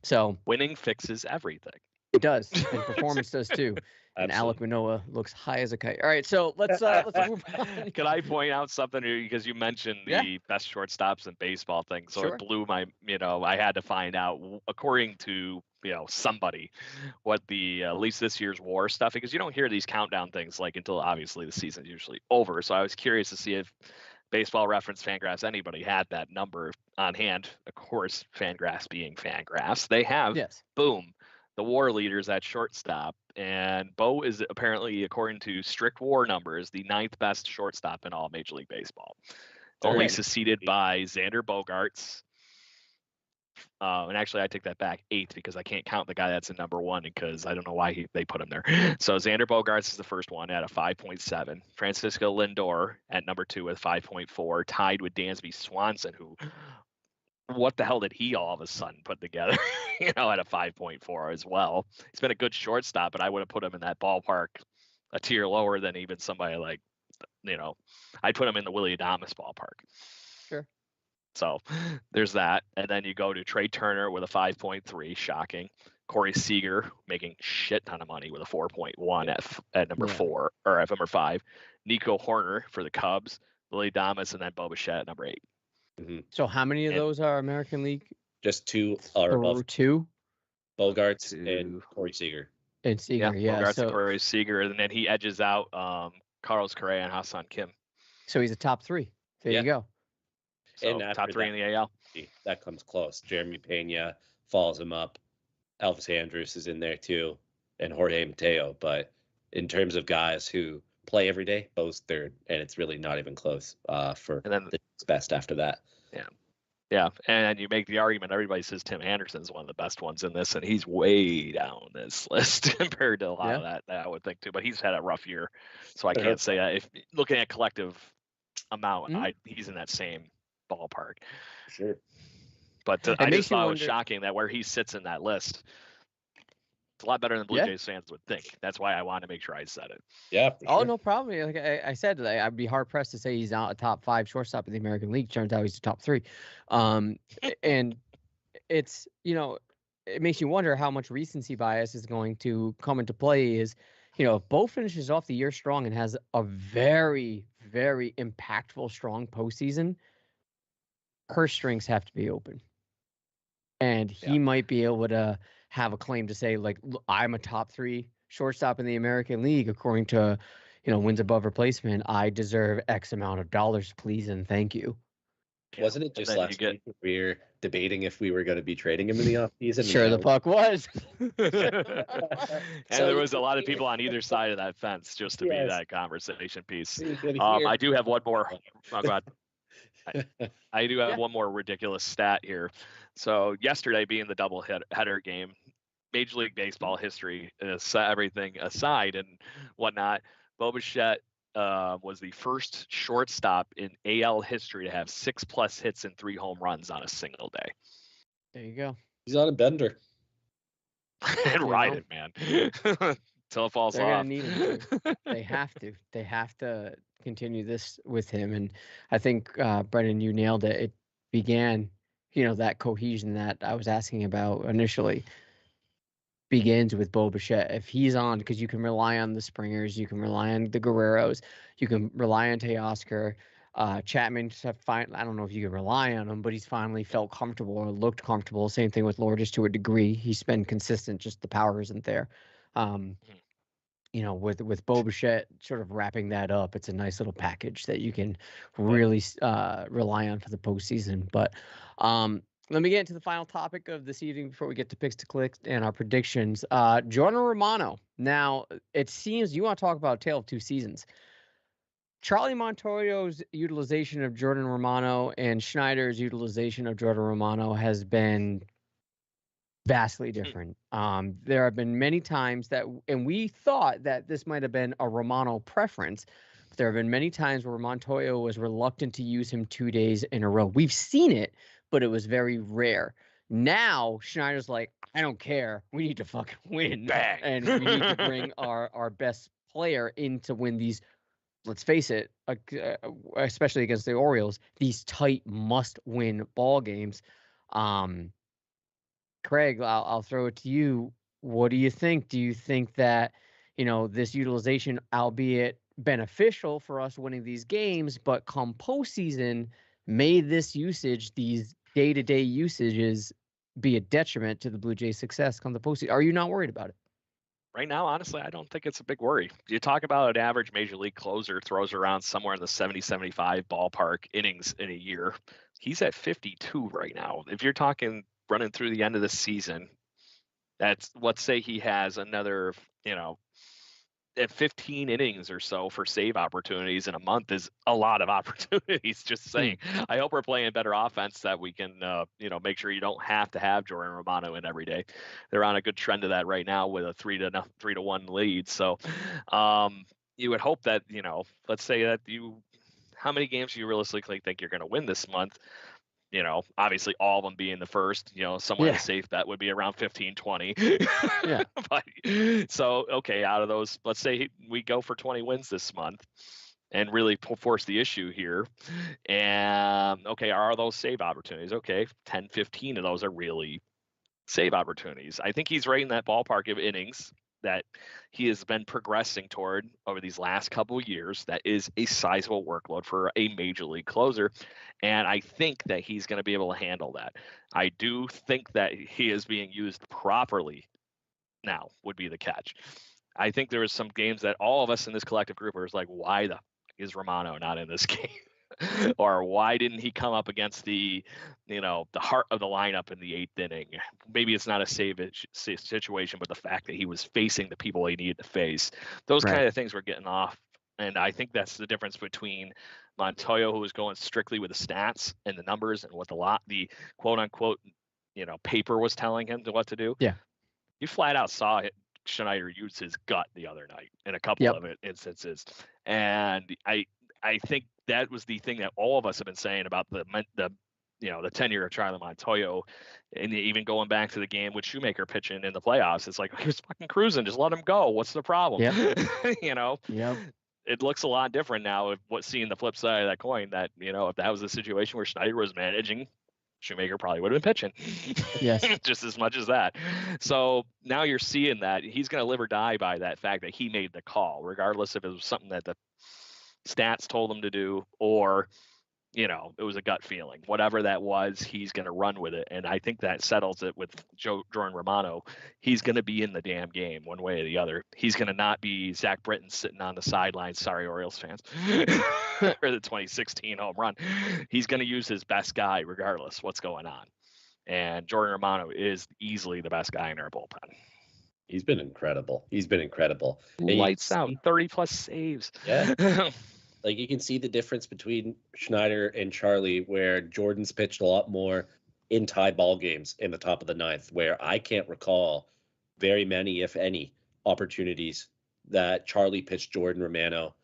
So winning fixes everything. It does, and performance does too. And Alek Manoah looks high as a kite. All right, so let's move on. Can I point out something here, because you mentioned the best shortstops in baseball thing? So it blew my, I had to find out, according to somebody, what the at least this year's WAR stuff, because you don't hear these countdown things like until obviously the season's usually over. So I was curious to see if Baseball Reference, Fangraphs, anybody had that number on hand. Of course, Fangraphs being Fangraphs, they have boom, the WAR leaders at shortstop, and Bo is apparently, according to strict WAR numbers, the 9th best shortstop in all Major League Baseball, only succeeded by Xander Bogaerts. And actually, I take that back, 8th, because I can't count the guy that's in number 1, because I don't know why they put him there. So Xander Bogaerts is the first one at a 5.7. Francisco Lindor at number 2 with 5.4, tied with Dansby Swanson, who, what the hell did he all of a sudden put together, at a 5.4 as well. He's been a good shortstop, but I would have put him in that ballpark a tier lower than even somebody like, I'd put him in the Willie Adames ballpark. Sure. So there's that. And then you go to Trey Turner with a 5.3, shocking. Corey Seager making shit ton of money with a 4.1 at number 4, or at number 5. Nico Horner for the Cubs, Willie Adames, and then Bo Bichette at number 8. Mm-hmm. So how many of those are American League? Just 2 are above. 2? Bogaerts and Corey Seager. And Seager, Bogaerts and Corey Seager, and then he edges out Carlos Correa and Hassan Kim. So he's a top 3. There you go. So and top 3 in the AL. That comes close. Jeremy Pena follows him up. Elvis Andrus is in there too, and Jorge Mateo. But in terms of guys who play every day, Bo's 3rd, and it's really not even close for the best after that. Yeah, and you make the argument, everybody says Tim Anderson's one of the best ones in this, and he's way down this list compared to a lot of that I would think too. But he's had a rough year, so I can't say that. If looking at collective amount, he's in that same ballpark. Sure. But I just thought it was shocking that where he sits in that list, it's a lot better than Blue Jays fans would think. That's why I wanted to make sure I said it. Yeah. Oh, no problem. Like I said, I'd be hard pressed to say he's not a top 5 shortstop in the American League. Turns out he's a top 3. And it's, it makes you wonder how much recency bias is going to come into play. Is, if Bo finishes off the year strong and has a very, very impactful, strong postseason, her strings have to be open. And he might be able to have a claim to say, like, I'm a top 3 shortstop in the American League, according to, wins above replacement. I deserve X amount of dollars, please and thank you. Wasn't it just last week we were debating if we were going to be trading him in the offseason? Sure, the puck was. And there was a lot of people on either side of that fence just to be that conversation piece. I do have one more. Oh, God. I do have one more ridiculous stat here. So yesterday being the double header game, Major League Baseball history, everything aside and whatnot, Bo Bichette was the first shortstop in AL history to have 6+ hits and 3 home runs on a single day. There you go. He's on a bender. And ride it, man. Until it falls off. They're gonna need him to. They have to. They have to continue this with him. And I think, Brendan, you nailed it. It began, that cohesion that I was asking about initially. begins with Bo Bichette. If he's on, because you can rely on the Springers, you can rely on the Guerreros, you can rely on Teoscar. Chapman, I don't know if you can rely on him, but he's finally felt comfortable or looked comfortable. Same thing with Lourdes to a degree. He's been consistent, just the power isn't there. With Bo Bichette sort of wrapping that up, it's a nice little package that you can really rely on for the postseason. But let me get into the final topic of this evening before we get to picks to clicks and our predictions. Jordan Romano. Now, it seems you want to talk about a tale of two seasons. Charlie Montoyo's utilization of Jordan Romano and Schneider's utilization of Jordan Romano has been vastly different. There have been many times and we thought that this might have been a Romano preference. But there have been many times where Montoyo was reluctant to use him 2 days in a row. We've seen it, but it was very rare. Now Schneider's like, I don't care. We need to fucking win. Bang. And we need to bring our best player in to win these. Let's face it, especially against the Orioles, these tight must-win ball games. Craig, I'll throw it to you. What do you think? Do you think that, this utilization, albeit beneficial for us winning these games, but come postseason, may this usage, these day-to-day usages, be a detriment to the Blue Jays' success come the postseason? Are you not worried about it? Right now, honestly, I don't think it's a big worry. You talk about an average major league closer throws around somewhere in the 70-75 ballpark innings in a year. He's at 52 right now. If you're talking running through the end of the season, let's say he has another, at 15 innings or so for save opportunities in a month is a lot of opportunities. Just saying. I hope we're playing better offense that we can, make sure you don't have to have Jordan Romano in every day. They're on a good trend of that right now with a 3-1 lead. So you would hope that, let's say that how many games do you realistically think you're going to win this month? Obviously all of them being the first, somewhere the safe bet would be around 15, 20. Yeah. But so, okay, out of those, let's say we go for 20 wins this month and really force the issue here. And okay, are those save opportunities? Okay, 10, 15 of those are really save opportunities. I think he's right in that ballpark of innings that he has been progressing toward over these last couple of years. That is a sizable workload for a major league closer. And I think that he's going to be able to handle that. I do think that he is being used properly now would be the catch. I think there was some games that all of us in this collective group are like, why the is Romano not in this game? Or why didn't he come up against the heart of the lineup in the 8th inning? Maybe it's not a save situation, but the fact that he was facing the people he needed to face, those kind of things were getting off. And I think that's the difference between Montoyo, who was going strictly with the stats and the numbers and what the quote unquote, paper was telling him what to do. Yeah. You flat out saw it. Schneider used his gut the other night in a couple of instances. And I think that was the thing that all of us have been saying about the tenure of Charlie Montoyo, and even going back to the game with Shoemaker pitching in the playoffs. It's like, he was fucking cruising, just let him go. What's the problem? It looks a lot different now of seeing the flip side of that coin, that, if that was the situation where Schneider was managing, Shoemaker probably would have been pitching. Yes. Just as much as that. So now you're seeing that he's going to live or die by that fact that he made the call, regardless if it was something that the stats told him to do or it was a gut feeling. Whatever that was, he's going to run with it. And I think that settles it with Jordan Romano. He's going to be in the damn game one way or the other. He's going to not be Zach Britton sitting on the sidelines. Sorry, Orioles fans. For the 2016 home run. He's going to use his best guy regardless what's going on. And Jordan Romano is easily the best guy in our bullpen. He's been incredible. Lights out, 30-plus saves. Yeah. Like, you can see the difference between Schneider and Charlie, where Jordan's pitched a lot more in tie ball games in the top of the ninth, where I can't recall very many, if any, opportunities that Charlie pitched Jordan Romano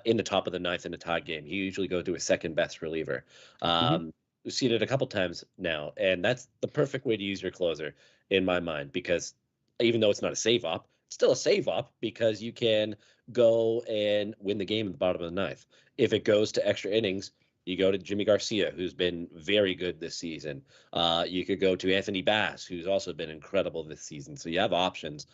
in the top of the ninth in a tie game. He usually goes to a second best reliever. We've seen it a couple times now, and that's the perfect way to use your closer in my mind, because even though it's not a save up, it's still a save up, because you can go and win the game at the bottom of the ninth. If it goes to extra innings, You go to Jimmy Garcia, who's been very good this season. You could go to Anthony Bass, who's also been incredible this season. So you have options.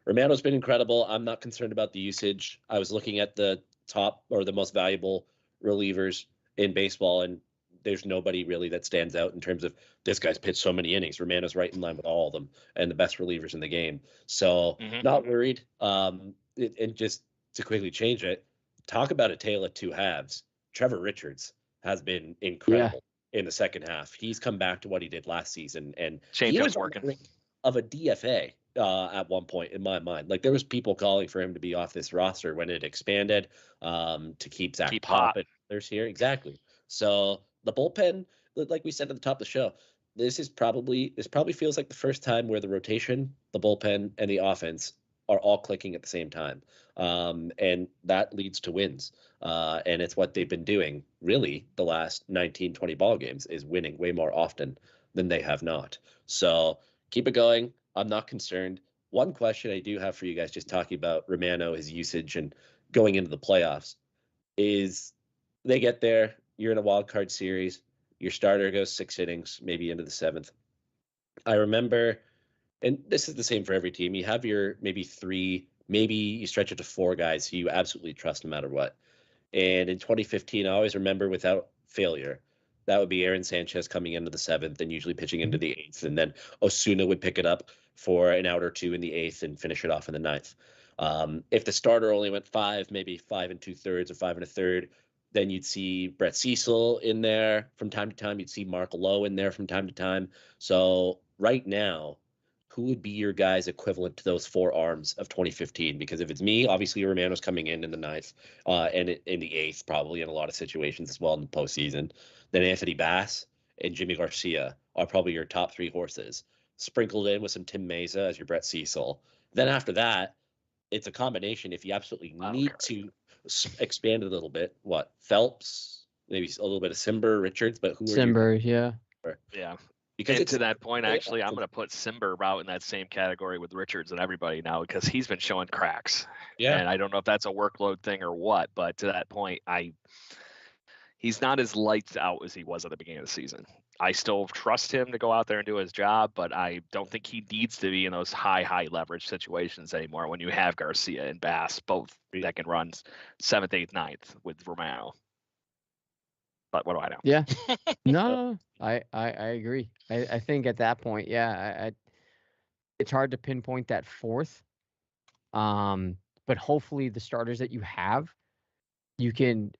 Romano's been incredible. I'm not concerned about the usage. I was looking at the top or the most valuable relievers in baseball, and there's nobody really that stands out in terms of this guy's pitched so many innings. Romano's right in line with all of them and the best relievers in the game. So not worried. And just to quickly change it, talk about a tale of two halves. Trevor Richards has been incredible in the second half. He's come back to what he did last season, and he was working of a DFA at one point in my mind. Like there was people calling for him to be off this roster when it expanded to keep Zach Pop and others here. Exactly. So the bullpen, like we said at the top of the show, this probably feels like the first time where the rotation, the bullpen, and the offense are all clicking at the same time. And that leads to wins. And it's what they've been doing really the last 19, 20 ball games is winning way more often than they have not. So keep it going. I'm not concerned. One question I do have for you guys, just talking about Romano, his usage and going into the playoffs, is they get there, you're in a wild card series, your starter goes 6 innings, maybe into the 7th. I remember, and this is the same for every team, you have your maybe 3, maybe you stretch it to 4 guys who you absolutely trust no matter what. And in 2015, I always remember without failure, that would be Aaron Sanchez coming into the 7th and usually pitching into the 8th. And then Osuna would pick it up for an out or 2 in the 8th and finish it off in the 9th. If the starter only went 5, maybe 5 2/3 or 5 1/3, then you'd see Brett Cecil in there from time to time. You'd see Mark Lowe in there from time to time. So right now, who would be your guys equivalent to those 4 arms of 2015? Because if it's me, obviously Romano's coming in the 9th and in the 8th, probably in a lot of situations as well in the postseason. Then Anthony Bass and Jimmy Garcia are probably your top 3 horses, sprinkled in with some Tim Meza as your Brett Cecil. Then after that, it's a combination. If you absolutely need to expand it a little bit, what, Phelps, maybe a little bit of Simber, Richards, but who are Simber, yeah. Because to that point, actually, I'm going to put Simber out in that same category with Richards and everybody now because he's been showing cracks. Yeah. And I don't know if that's a workload thing or what, but to that point, he's not as lights out as he was at the beginning of the season. I still trust him to go out there and do his job, but I don't think he needs to be in those high leverage situations anymore when you have Garcia and Bass, both that can run 7th, 8th, 9th with Romano. But what do I know? Yeah. No, I agree. I think at that point, yeah, it's hard to pinpoint that 4th. But hopefully the starters that you have, you can.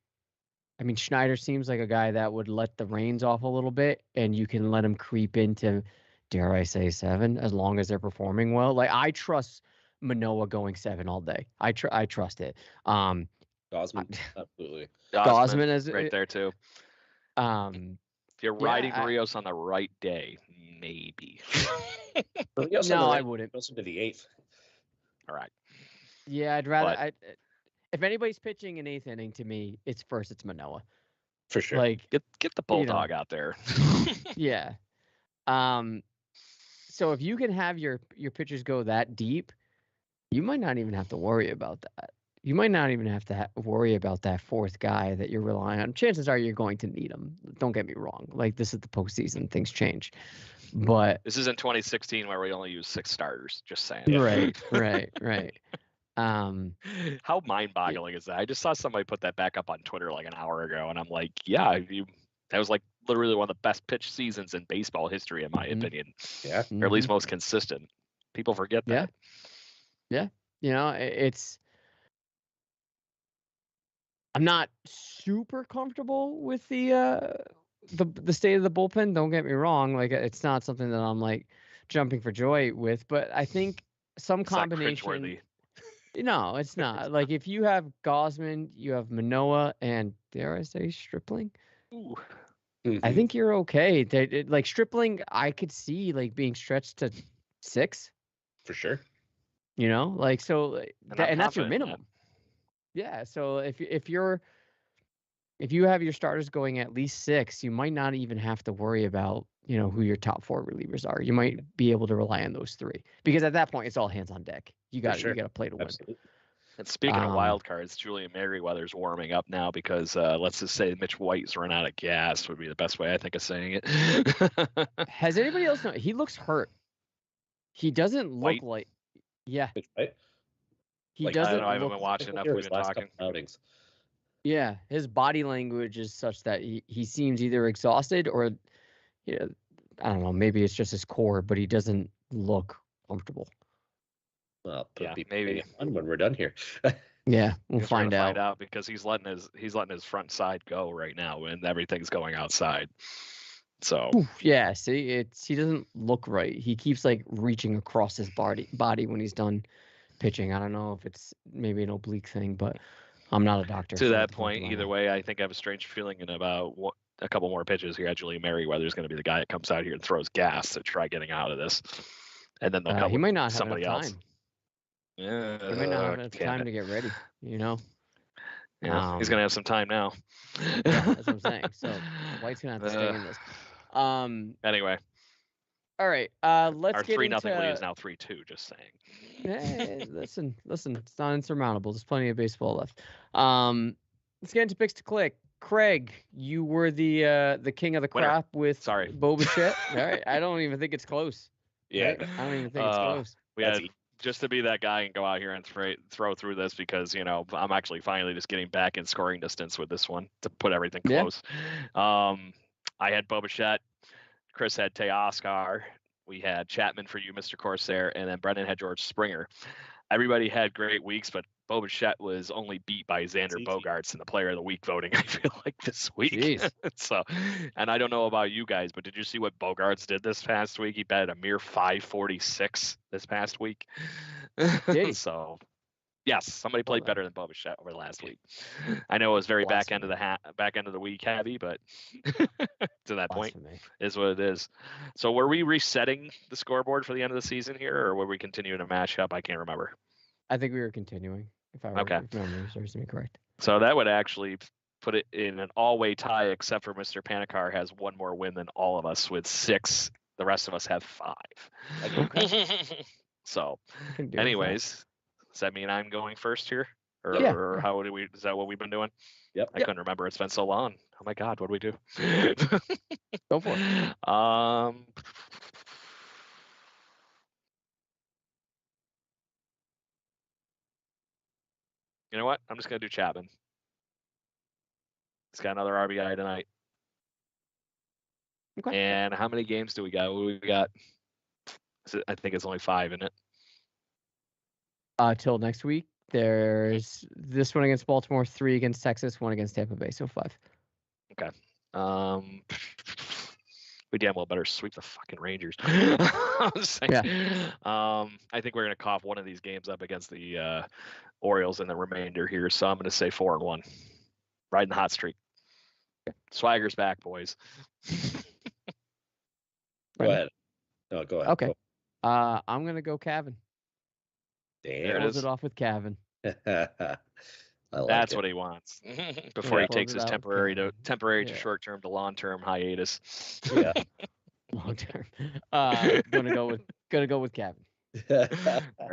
I mean, Schneider seems like a guy that would let the reins off a little bit, and you can let him creep into, dare I say, 7, as long as they're performing well. Like I trust Manoah going 7 all day. I trust it. Gausman, absolutely. Gausman is right there too. If you're riding Rios on the right day, maybe. No, I wouldn't. Listen to the 8th. All right. Yeah, I'd rather. If anybody's pitching an 8th inning, to me, it's Manoah. For sure. Like get the bulldog out there. Yeah. So if you can have your pitchers go that deep, you might not even have to worry about that. You might not even have to worry about that 4th guy that you're relying on. Chances are you're going to need him. Don't get me wrong. Like this is the postseason, things change. But this is in 2016 where we only use 6 starters. Just saying. Right. How mind-boggling is that? I just saw somebody put that back up on Twitter like an hour ago, and I'm like, yeah, that was like literally one of the best pitch seasons in baseball history, in my opinion. Yeah, or at least most consistent. People forget that. Yeah. You know, I'm not super comfortable with the state of the bullpen. Don't get me wrong. Like it's not something that I'm like jumping for joy with, but I think some combination. No, it's not. Like if you have Gausman, you have Manoah, and dare I say Stripling? Ooh. Mm-hmm. I think you're okay. Like Stripling, I could see like being stretched to 6 for sure. You know, like so, and that's your minimum. Yeah. So if you have your starters going at least 6, you might not even have to worry about who your top 4 relievers are. You might be able to rely on those 3 because at that point it's all hands on deck. You got to play to win. And speaking of wild cards, Julian Merriweather's warming up now because let's just say Mitch White's run out of gas would be the best way I think of saying it. Has anybody else know? He looks hurt. He doesn't look White? like. Yeah. Right? He Like, doesn't. I haven't look, been watching enough. We've been talking. Outings. Yeah, his body language is such that he seems either exhausted or, I don't know. Maybe it's just his core, but he doesn't look comfortable. Well, maybe when we're done here. Yeah, we'll find out because he's letting his front side go right now, and everything's going outside. So yeah, see, he doesn't look right. He keeps like reaching across his body when he's done pitching. I don't know if it's maybe an oblique thing, but I'm not a doctor. To that point, either way, I think I have a strange feeling in about a couple more pitches here. Julian Merriweather's going to be the guy that comes out here and throws gas to try getting out of this, and then they'll come. He might not have somebody enough else. Time. Yeah, he might not have enough time to get ready. Yeah, he's gonna have some time now. Yeah, that's what I'm saying. So White's gonna have to stay in this. Anyway. All right. Let's Our get 3-0 lead is now 3-2. Just saying. Hey, listen. It's not insurmountable. There's plenty of baseball left. Let's get into picks to click. Craig, you were the king of the crap with Bo Bichette. All right. I don't even think it's close. Yeah. Right? I don't even think it's close. We had just to be that guy and go out here and throw through this because I'm actually finally just getting back in scoring distance with this one to put everything close. Yeah. I had Bo Bichette. Chris had Teoscar. We had Chapman for you, Mr. Corsair, and then Brendan had George Springer. Everybody had great weeks, but Bo Bichette was only beat by Xander Bogaerts in the Player of the Week voting, I feel like, this week. So, and I don't know about you guys, but did you see what Bogaerts did this past week? He batted a mere 546 this past week. Did he? So, yes, somebody played better than Bo Bichette over the last week. I know it was very back end of the week heavy, but to that point is what it is. So were we resetting the scoreboard for the end of the season here, or were we continuing to match up? I can't remember. I think we were continuing. If memory serves me correct. So that would actually put it in an all-way tie, except for Mr. Panikar has one more win than all of us with 6. The rest of us have 5. Okay. So, anyways. Does that mean I'm going first here? Or how do we? Is that what we've been doing? Yep. I couldn't remember. It's been so long. Oh my God, what do we do? Go for it. You know what? I'm just gonna do Chapman. He's got another RBI tonight. Okay. And how many games do we got? We got. I think it's only 5, isn't it? Till next week. There's this one against Baltimore, 3 against Texas, 1 against Tampa Bay, so 5. Okay. We damn well better sweep the fucking Rangers. I think we're gonna cough one of these games up against the Orioles in the remainder here, so I'm gonna say 4-1. Riding the hot streak. Swagger's back, boys. Go ahead. No, go ahead. Okay. I'm gonna go Cavan. Damn. Close it off with Cavan. That's what he wants before he takes his temporary to short-term to long-term hiatus. Yeah. Long term. Gonna go with Cavan. There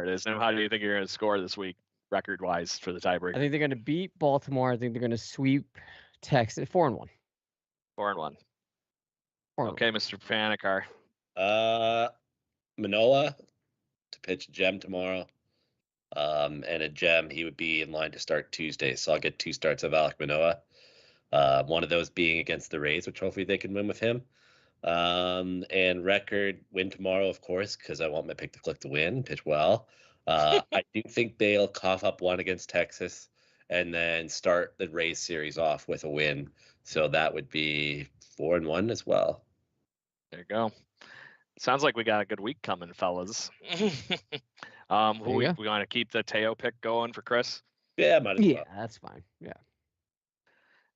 it is. Now, how do you think you're gonna score this week, record-wise, for the tiebreaker? I think they're gonna beat Baltimore. I think they're gonna sweep Texas. 4-1. 4-1. Okay, Mr. Panikar. Manoah to pitch Gem tomorrow. And at Gem, he would be in line to start Tuesday. So I'll get 2 starts of Alek Manoah. One of those being against the Rays, which hopefully they can win with him. And record win tomorrow, of course, because I want my pick to click to win, pitch well. I do think they'll cough up one against Texas and then start the Rays series off with a win. So that would be 4-1 as well. There you go. Sounds like we got a good week coming, fellas. We want to keep the Teo pick going for Chris? Yeah, might as well. Yeah, that's fine. Yeah.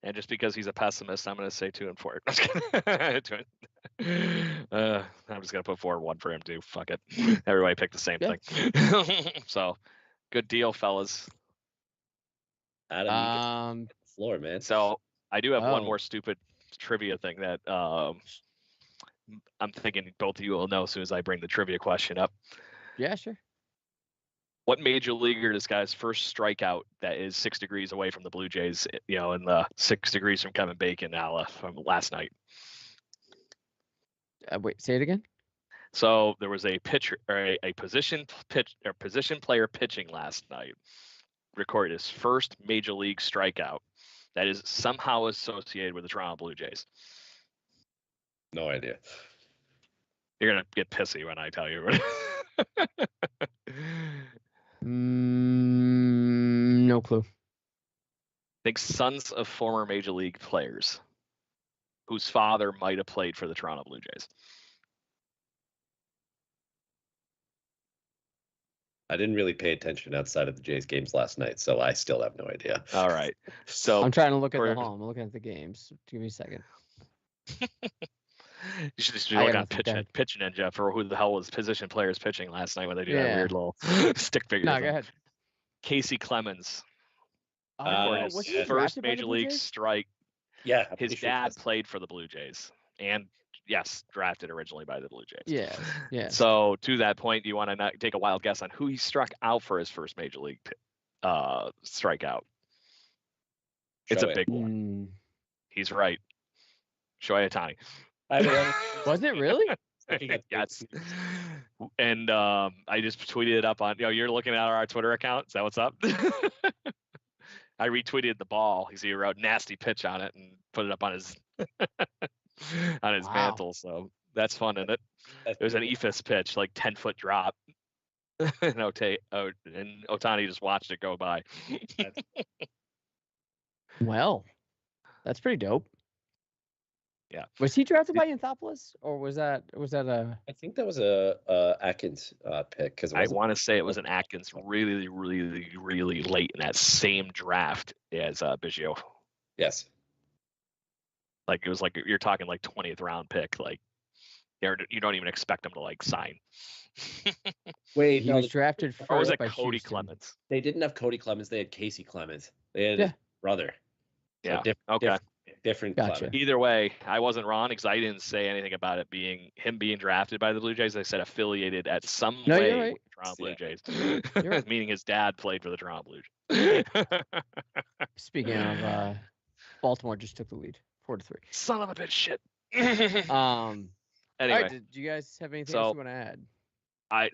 And just because he's a pessimist, I'm going to say 2 and 4. I'm just going to put 4-1 for him too. Fuck it. Everybody picked the same thing. So, good deal, fellas. Adam, floor, man. So I do have one more stupid trivia thing that I'm thinking both of you will know as soon as I bring the trivia question up. Yeah, sure. What major leaguer this guy's first strikeout that is 6 degrees away from the Blue Jays, in the 6 degrees from Kevin Bacon from last night? Wait, say it again. So there was a pitcher or a position player pitching last night, recorded his first major league strikeout that is somehow associated with the Toronto Blue Jays. No idea. You're gonna get pissy when I tell you. No clue. Think sons of former major league players whose father might have played for the Toronto Blue Jays. I didn't really pay attention outside of the Jays games last night, so I still have no idea. All right. So I'm trying to look at the home. I'm looking at the games. Give me a second. You should just look on Pitch Ninja for who the hell was position players pitching last night when they do that weird little stick figure. No, go ahead. Casey Clemens. Was he first major league strike. Yeah. His dad played for the Blue Jays and yes, drafted originally by the Blue Jays. Yeah. So to that point, do you want to take a wild guess on who he struck out for his first major league strikeout? It's a big one. He's right. Shohei Ohtani. Was it really? Yes. And I just tweeted it up on. You're looking at our Twitter account. Is that what's up? I retweeted the ball. He wrote "nasty pitch" on it and put it up on his mantle. So that's fun, isn't it? It was an ephus pitch, like 10-foot drop. And Ohtani just watched it go by. Well, that's pretty dope. Yeah. Was he drafted by Anthopoulos, or was that a? I think that was a Atkins pick because I want to say it was an Atkins really, really, really late in that same draft as Biggio. Yes. Like it was like you're talking like 20th round pick. Like you don't even expect him to like sign. Wait, he was drafted first. Or was it by Cody Houston. Clemens? They didn't have Cody Clemens. They had Casey Clemens. They had his brother. Yeah. So different. Gotcha. Clemens. Either way, I wasn't wrong because I didn't say anything about it being drafted by the Blue Jays. I said affiliated at some way you're right. with the Toronto Blue Jays, Right. meaning his dad played for the Toronto Blue Jays. Speaking of, Baltimore just took the lead, 4-3. Son of a bitch, shit. Anyway, Anyway, did you guys have anything else you want to add?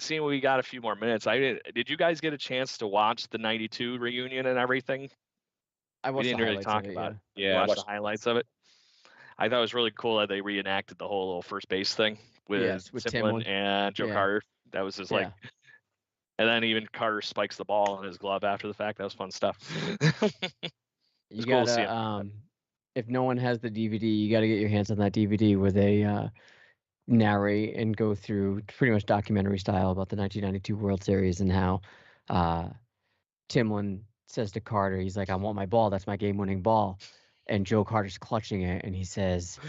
Seeing we got a few more minutes. Did you guys get a chance to watch the '92 reunion and everything? We didn't really talk about it. Yeah, watch the highlights of it. I thought it was really cool that they reenacted the whole little first base thing with Timlin and Joe Carter. That was just like, and then even Carter spikes the ball in his glove after the fact. That was fun stuff. You gotta, if no one has the DVD, you got to get your hands on that DVD where they narrate and go through pretty much documentary style about the 1992 World Series and how Timlin says to Carter, he's like, "I want my ball. That's my game-winning ball." And Joe Carter's clutching it, and he says,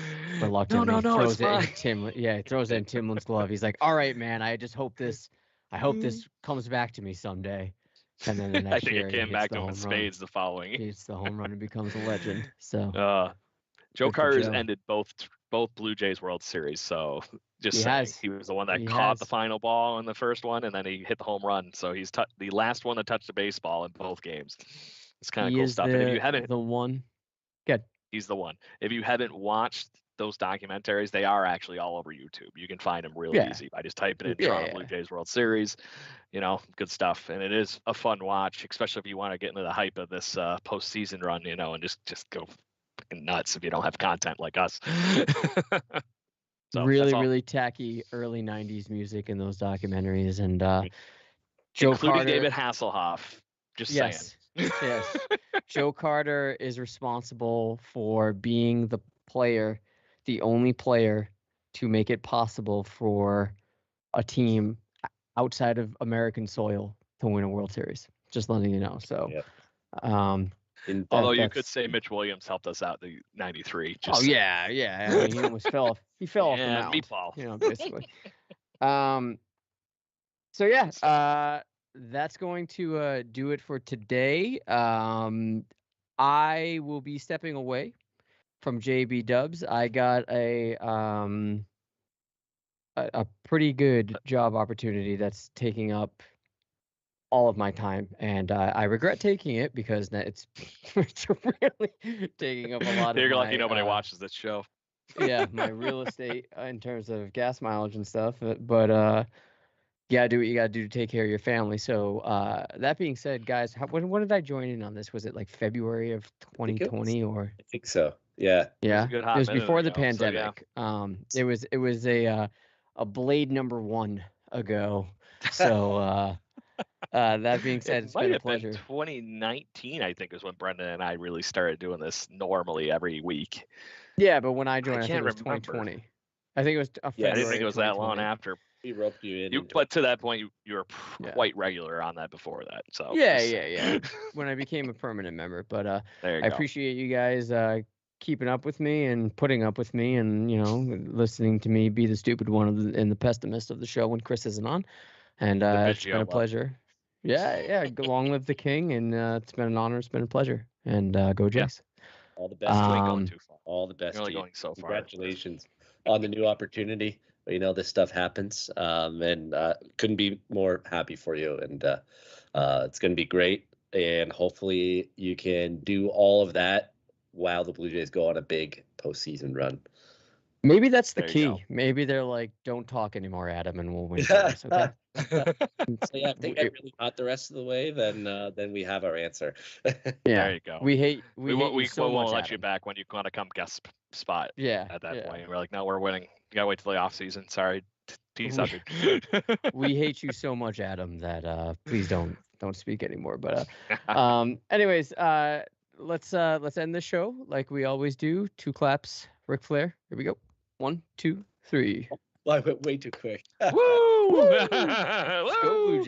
reluctantly, throws it in throws it in Timlin's glove. He's like, "All right, man. I hope this comes back to me someday." And then the next I think year, it came back to him in spades the following. He hits the home run and becomes a legend. So Joe Carter's ended both Blue Jays World Series. So just saying, he was the one that caught the final ball in the first one, and then he hit the home run. So he's the last one that touched the baseball in both games. It's kind of cool stuff. And if you haven't, he's the one. If you haven't watched those documentaries, they are actually all over YouTube. You can find them really easy by just typing in Toronto Blue Jays World Series. Good stuff. And it is a fun watch, especially if you want to get into the hype of this postseason run, and just go fucking nuts if you don't have content like us. So really tacky early 90s music in those documentaries. And Joe including Carter, David Hasselhoff. Just saying. Yes. Joe Carter is responsible for being the only player to make it possible for a team outside of American soil to win a World Series. Just letting you know. So, although you could say Mitch Williams helped us out the '93. Yeah. I mean, he almost fell. He fell off the mound. Meatball. Basically. That's going to do it for today. I will be stepping away from JB Dubs. I got a pretty good job opportunity that's taking up all of my time, and I regret taking it because it's it's really taking up a lot of You're lucky my nobody watches this show. yeah, my real estate in terms of gas mileage and stuff. But you gotta do what you gotta do to take care of your family. So that being said, guys, when did I join in on this? Was it like February of I think it was. 2020 or? I think so. Yeah. It was a Yeah, good it hot was minute before the ago, so yeah. pandemic. It was a Blade number 1 ago. So that being said, It it's might been a have been pleasure. 2019, I think, is when Brendan and I really started doing this normally every week. Yeah, but when I joined, I think can't it was remember. 2020. I think it was Yeah, I February didn't think it of was that long 2020. after. We roped you in. But to that point, you were Yeah. quite regular on that before that. So Yeah. When I became a permanent member, but There you I go. appreciate you guys keeping up with me and putting up with me, and listening to me be the stupid one and the pessimist of the show when Chris isn't on. And it's been a Bichette love. pleasure. Yeah. Long live the king, and it's been an honor. It's been a pleasure. And go Jays. All the best. You ain't going too far. All the best. You're only to you. going so far. Congratulations on the new opportunity. This stuff happens, and couldn't be more happy for you. And it's going to be great. And hopefully you can do all of that while the Blue Jays go on a big postseason run. Maybe that's the There you key. go. Maybe they're like, don't talk anymore, Adam, and we'll win games. Okay. So yeah, if they get really hot the rest of the way, then we have our answer. Yeah. There you go. We hate you so much, won't let Adam. you back when you want to come guest spot. Yeah. At that point, we're like, no, we're winning. You gotta wait till the off season. Sorry, T-subject. We hate you so much, Adam, that please don't speak anymore. But anyways, let's end the show like we always do. 2 claps, Ric Flair. Here we go. 1, 2, 3. Well, I went way too quick. Woo! Let's go Blue Jays.